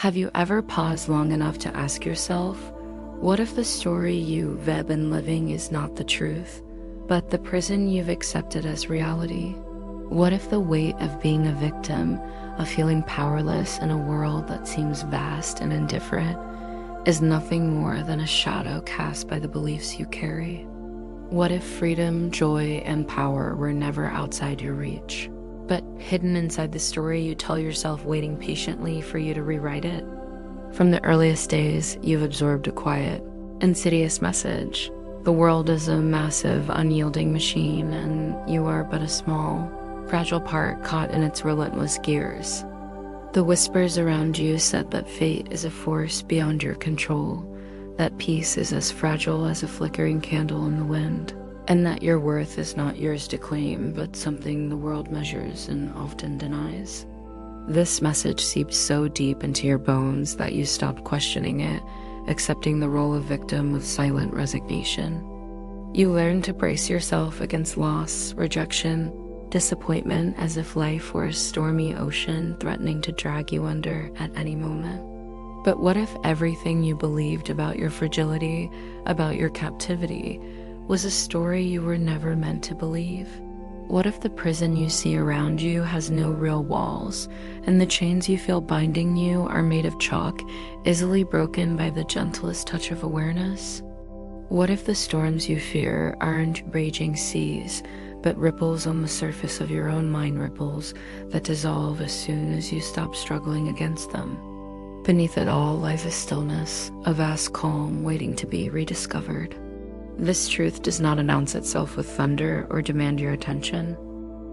Have you ever paused long enough to ask yourself, what if the story you've been living is not the truth, but the prison you've accepted as reality? What if the weight of being a victim, of feeling powerless in a world that seems vast and indifferent, is nothing more than a shadow cast by the beliefs you carry? What if freedom, joy, and power were never outside your reach, but hidden inside the story you tell yourself, waiting patiently for you to rewrite it? From the earliest days, you've absorbed a quiet, insidious message. The world is a massive, unyielding machine, and you are but a small, fragile part caught in its relentless gears. The whispers around you said that fate is a force beyond your control, that peace is as fragile as a flickering candle in the wind, and that your worth is not yours to claim, but something the world measures and often denies. This message seeped so deep into your bones that you stopped questioning it, accepting the role of victim with silent resignation. You learned to brace yourself against loss, rejection, disappointment, as if life were a stormy ocean threatening to drag you under at any moment. But what if everything you believed about your fragility, about your captivity, was a story you were never meant to believe? What if the prison you see around you has no real walls, and the chains you feel binding you are made of chalk, easily broken by the gentlest touch of awareness? What if the storms you fear aren't raging seas, but ripples on the surface of your own mind, ripples that dissolve as soon as you stop struggling against them? Beneath it all lies a stillness, a vast calm waiting to be rediscovered. This truth does not announce itself with thunder or demand your attention.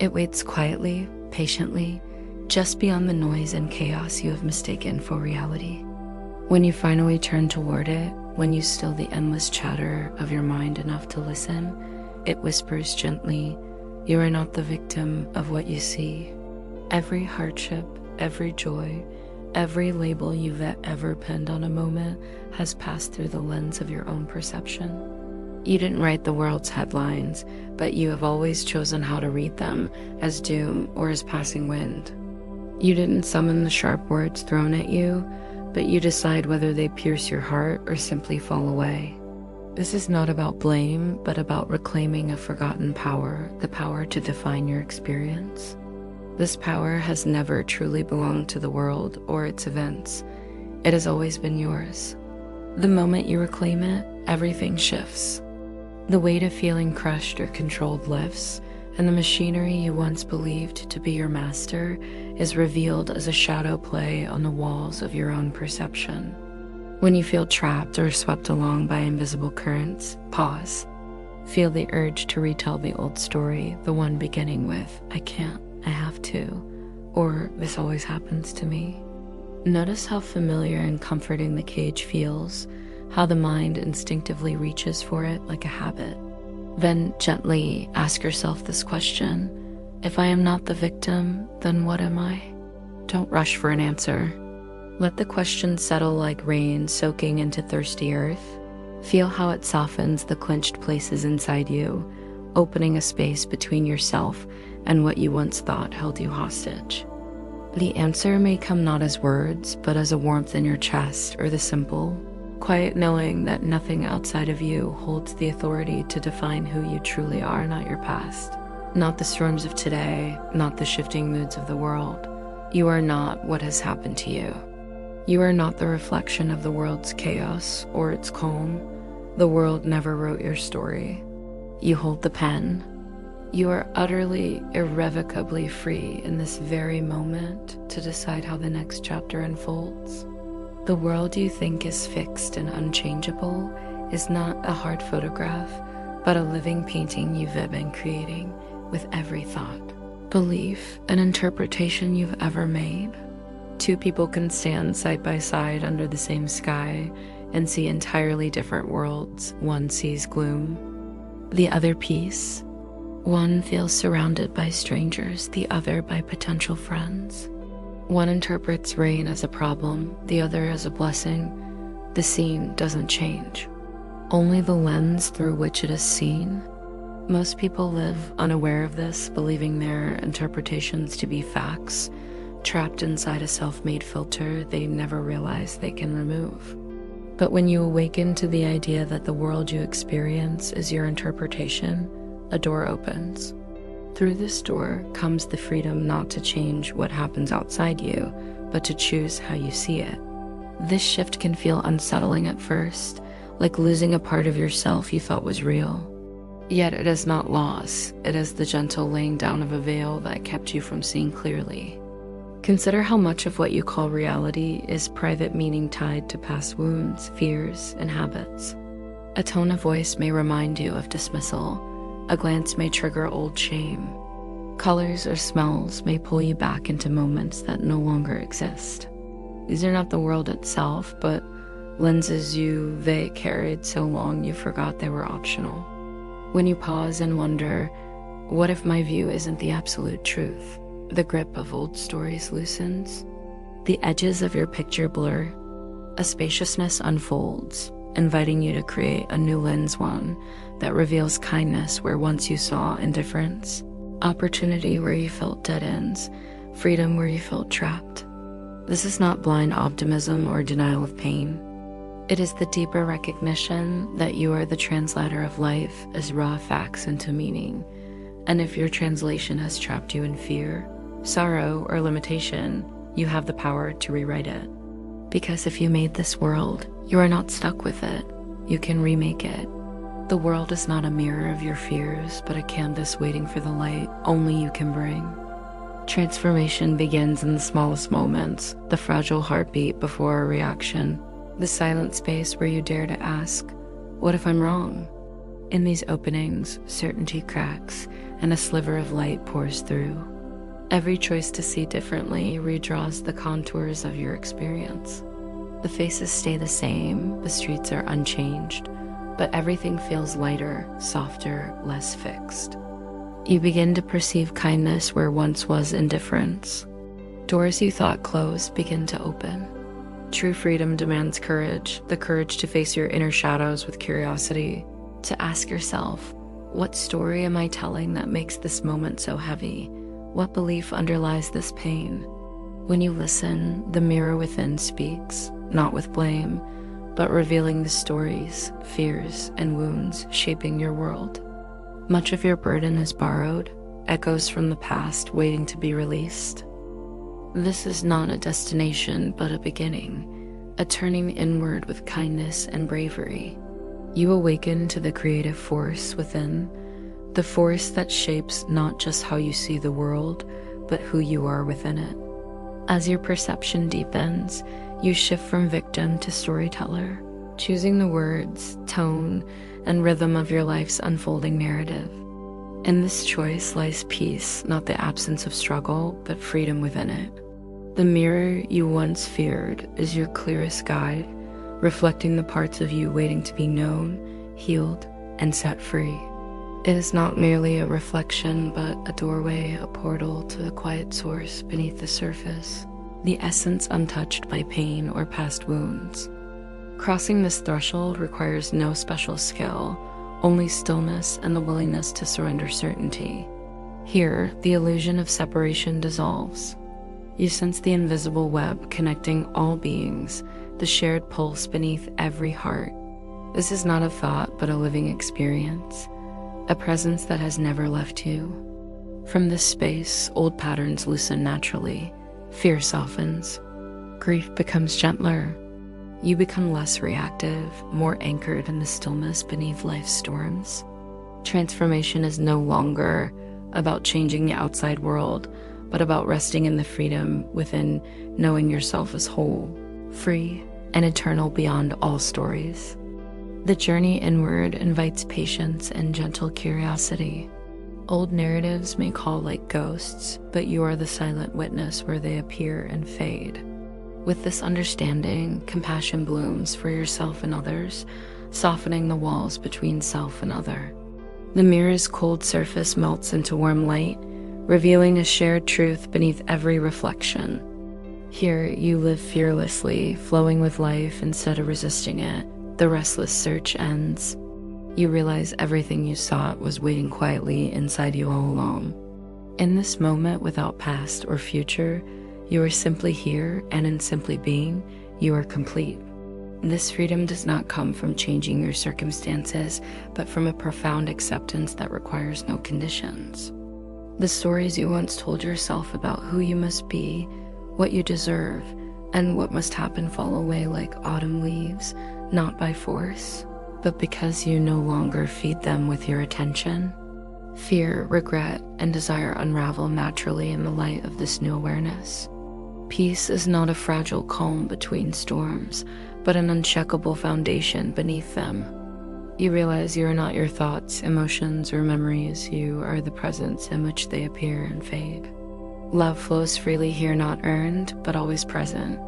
It waits quietly, patiently, just beyond the noise and chaos you have mistaken for reality. When you finally turn toward it, when you still the endless chatter of your mind enough to listen, it whispers gently, "You are not the victim of what you see." Every hardship, every joy, every label you've ever pinned on a moment has passed through the lens of your own perception. You didn't write the world's headlines, but you have always chosen how to read them, as doom or as passing wind. You didn't summon the sharp words thrown at you, but you decide whether they pierce your heart or simply fall away. This is not about blame, but about reclaiming a forgotten power, the power to define your experience. This power has never truly belonged to the world or its events. It has always been yours. The moment you reclaim it, everything shifts. The weight of feeling crushed or controlled lifts, and the machinery you once believed to be your master is revealed as a shadow play on the walls of your own perception. When you feel trapped or swept along by invisible currents, pause. Feel the urge to retell the old story, the one beginning with, "I can't, I have to," or "This always happens to me." Notice how familiar and comforting the cage feels, how the mind instinctively reaches for it like a habit. Then gently ask yourself this question: if I am not the victim, then what am I? Don't rush for an answer. Let the question settle like rain soaking into thirsty earth. Feel how it softens the clenched places inside you, opening a space between yourself and what you once thought held you hostage. The answer may come not as words, but as a warmth in your chest, or the simple, quiet knowing that nothing outside of you holds the authority to define who you truly are, not your past. Not the storms of today, not the shifting moods of the world. You are not what has happened to you. You are not the reflection of the world's chaos or its calm. The world never wrote your story. You hold the pen. You are utterly, irrevocably free in this very moment to decide how the next chapter unfolds. The world you think is fixed and unchangeable is not a hard photograph, but a living painting you've been creating with every thought, belief, and interpretation you've ever made. Two people can stand side by side under the same sky and see entirely different worlds. One sees gloom, the other peace. One feels surrounded by strangers, the other by potential friends. One interprets rain as a problem, the other as a blessing. The scene doesn't change, only the lens through which it is seen. Most people live unaware of this, believing their interpretations to be facts, trapped inside a self-made filter they never realize they can remove. But when you awaken to the idea that the world you experience is your interpretation, a door opens. Through this door comes the freedom not to change what happens outside you, but to choose how you see it. This shift can feel unsettling at first, like losing a part of yourself you thought was real. Yet it is not loss, it is the gentle laying down of a veil that kept you from seeing clearly. Consider how much of what you call reality is private meaning tied to past wounds, fears, and habits. A tone of voice may remind you of dismissal. A glance may trigger old shame. Colors or smells may pull you back into moments that no longer exist. These are not the world itself, but lenses they carried so long you forgot they were optional. When you pause and wonder, what if my view isn't the absolute truth? The grip of old stories loosens. The edges of your picture blur. A spaciousness unfolds, inviting you to create a new lens, one that reveals kindness where once you saw indifference, opportunity where you felt dead ends, freedom where you felt trapped. This is not blind optimism or denial of pain. It is the deeper recognition that you are the translator of life as raw facts into meaning. And if your translation has trapped you in fear, sorrow, or limitation, you have the power to rewrite it. Because if you made this world, you are not stuck with it. You can remake it. The world is not a mirror of your fears, but a canvas waiting for the light only you can bring. Transformation begins in the smallest moments, the fragile heartbeat before a reaction, the silent space where you dare to ask, what if I'm wrong? In these openings, certainty cracks, and a sliver of light pours through. Every choice to see differently redraws the contours of your experience. The faces stay the same, the streets are unchanged, but everything feels lighter, softer, less fixed. You begin to perceive kindness where once was indifference. Doors you thought closed begin to open. True freedom demands courage, the courage to face your inner shadows with curiosity, to ask yourself, what story am I telling that makes this moment so heavy? What belief underlies this pain? When you listen, the mirror within speaks, not with blame, but revealing the stories, fears, and wounds shaping your world. Much of your burden is borrowed, echoes from the past waiting to be released. This is not a destination, but a beginning, a turning inward with kindness and bravery. You awaken to the creative force within, the force that shapes not just how you see the world, but who you are within it. As your perception deepens, you shift from victim to storyteller, choosing the words, tone, and rhythm of your life's unfolding narrative. In this choice lies peace, not the absence of struggle, but freedom within it. The mirror you once feared is your clearest guide, reflecting the parts of you waiting to be known, healed, and set free. It is not merely a reflection, but a doorway, a portal to the quiet source beneath the surface, the essence untouched by pain or past wounds. Crossing this threshold requires no special skill, only stillness and the willingness to surrender certainty. Here, the illusion of separation dissolves. You sense the invisible web connecting all beings, the shared pulse beneath every heart. This is not a thought, but a living experience, a presence that has never left you. From this space, old patterns loosen naturally, fear softens, grief becomes gentler. You become less reactive, more anchored in the stillness beneath life's storms. Transformation is no longer about changing the outside world, but about resting in the freedom within, knowing yourself as whole, free, and eternal beyond all stories. The journey inward invites patience and gentle curiosity. Old narratives may call like ghosts, but you are the silent witness where they appear and fade. With this understanding, compassion blooms for yourself and others, softening the walls between self and other. The mirror's cold surface melts into warm light, revealing a shared truth beneath every reflection. Here, you live fearlessly, flowing with life instead of resisting it. The restless search ends. You realize everything you sought was waiting quietly inside you all along. In this moment without past or future, You are simply here, and in simply being, you are complete. This freedom does not come from changing your circumstances, but from a profound acceptance that requires no conditions. The stories you once told yourself about who you must be, what you deserve, and what must happen fall away like autumn leaves, not by force, but because you no longer feed them with your attention. Fear, regret, and desire unravel naturally in the light of this new awareness. Peace is not a fragile calm between storms, but an unshakable foundation beneath them. You realize you are not your thoughts, emotions, or memories. You are the presence in which they appear and fade. Love flows freely here, not earned, but always present.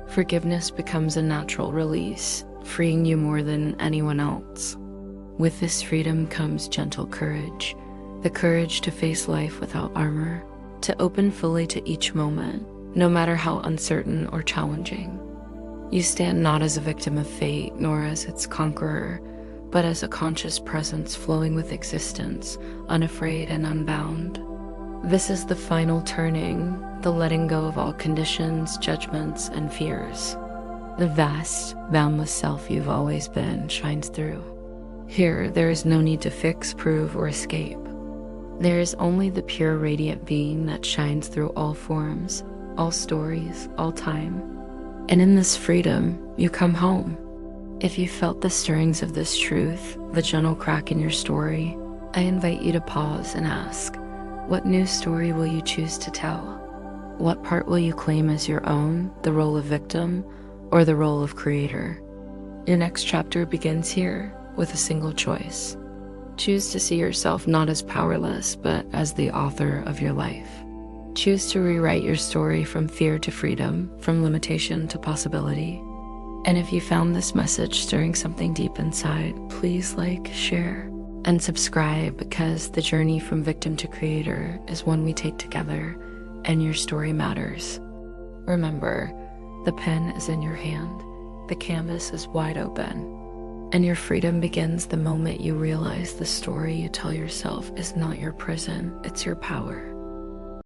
Forgiveness becomes a natural release, freeing you more than anyone else. With this freedom comes gentle courage, the courage to face life without armor, to open fully to each moment, no matter how uncertain or challenging. You stand not as a victim of fate, nor as its conqueror, but as a conscious presence flowing with existence, unafraid and unbound. This is the final turning, the letting go of all conditions, judgments, and fears. The vast, boundless self you've always been shines through. Here, there is no need to fix, prove, or escape. There is only the pure, radiant being that shines through all forms, all stories, all time. And in this freedom, you come home. If you felt the stirrings of this truth, the gentle crack in your story, I invite you to pause and ask, what new story will you choose to tell? What part will you claim as your own, the role of victim, or the role of creator? Your next chapter begins here with a single choice. Choose to see yourself not as powerless, but as the author of your life. Choose to rewrite your story from fear to freedom, from limitation to possibility. And if you found this message stirring something deep inside, please like, share, and subscribe, because the journey from victim to creator is one we take together, and your story matters. Remember, the pen is in your hand, the canvas is wide open, and your freedom begins the moment you realize the story you tell yourself is not your prison, it's your power.